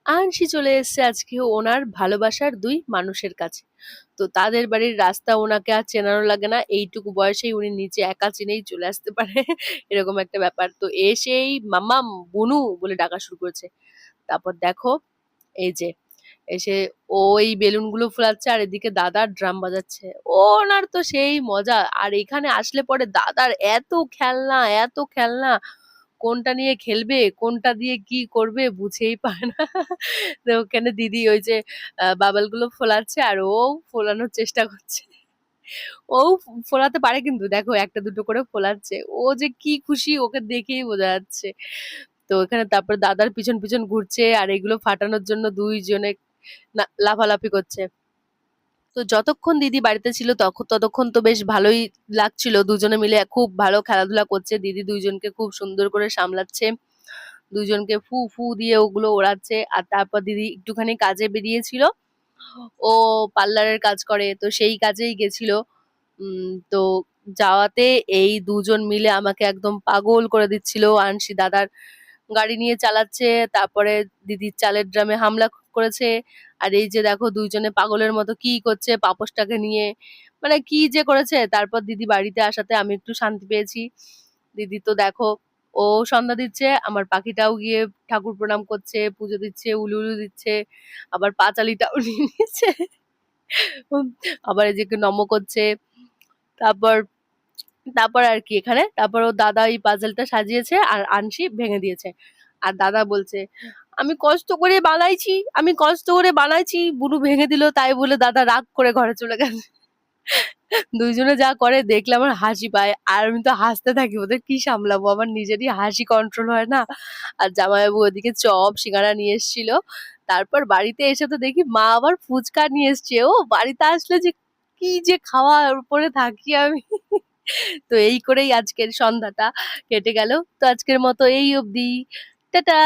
আনসি চলে এসেছে আজকে ওনার ভালোবাসার দুই মানুষের কাছে। তো তাদের বাড়ির রাস্তা ওনাকে আর চেনানো লাগে না, এইটুকু বয়সেই উনি নিচে একা চিনেই চলে আসতে পারে। এরকম একটা ব্যাপার। তো এসেই মাম্মাম বুনু বলে ডাকা শুরু করেছে। তারপর দেখো, এই যে এসে ওই বেলুন গুলো ফুলাচ্ছে আর এদিকে দাদার ড্রাম বাজাচ্ছে। ওনার তো সেই মজা। আর এখানে আসলে পরে দাদার এত খেলনা, এত খেলনা, কোনটা নিয়ে খেলবে কোনটা দিয়ে কি করবে বুঝেই পায় না। তো ওখানে দিদি ওই যে বাবল গুলো ফোলাচ্ছে আর ও ফোলানোর চেষ্টা করছে। ও ফোলাতে পারে কিন্তু দেখো একটা দুটো করে ফোলাচ্ছে। ও যে কি খুশি ওকে দেখেই বোঝা যাচ্ছে। তো এখানে তারপর দাদার পিছন পিছন ঘুরছে আর এগুলো ফাটানোর জন্য দুইজনে লাফালাফি করছে। তো যতক্ষণ দিদি বাড়িতে ছিল ততক্ষণ তো বেশ ভালোই লাগছিল, দুজনে মিলে খুব ভালো খেলাধুলা করছে, দিদি দুইজনকে খুব সুন্দর করে সামলাচ্ছে, দুইজনকে ফু ফু দিয়ে ওগুলো ওড়াচ্ছে। আর তারপর দিদি একটুখানি কাজে বেরিয়েছিল, ও পার্লারের কাজ করে তো সেই কাজেই গেছিল। তো যাওয়াতে এই দুজন মিলে আমাকে একদম পাগল করে দিচ্ছিল। আনসি দাদার গাড়ি নিয়ে চালাচ্ছে, তারপরে দিদির চালের ড্রামে হামলা করেছে। আর এই যে দেখো দুইজনে পাগলের মতো কি করছে পাপোশটাকে নিয়ে, মানে কি যে করেছে। তারপর দিদি বাড়িতে আসাতে আমি একটু শান্তি পেয়েছি। দিদি তো দেখো, ও সন্ধ্যা দিচ্ছে, আমার পাখিটাও গিয়ে ঠাকুর প্রণাম করছে, পুজো দিচ্ছে, উলু উলু দিচ্ছে, আবার পাঁচালিটাও নিয়ে নিচ্ছে। উম, আবার এদিকে নম করছে। তারপর তারপর আর কি এখানে তারপর ও দাদা এই পাজলটা সাজিয়েছে আর আনসি ভেঙে দিয়েছে। আর দাদা বলছে, আমি কষ্ট করে বানাইছি, আমি কষ্ট করে বানাইছি, বুনু ভেঙে দিল, তাই বলে দাদা রাগ করে ঘরে চলে গেছে। দুইজনে যা করে দেখলে আমার হাসি পায় আর আমি তো হাসতে থাকি, ওদের কি সামলাবো, আমার নিজেরই হাসি কন্ট্রোল হয় না। আর জামাইবাবু ওদিকে চপ সিঙ্গারা নিয়ে এসেছিল। তারপর বাড়িতে এসে তো দেখি মা আবার ফুচকা নিয়ে এসছে। ও বাড়িতে আসলে যে কি যে খাওয়ার উপরে থাকি আমি। তো এই করেই আজকের সন্ধ্যাটা কেটে গেল। তো আজকের মতো এই অবধি। টাটা।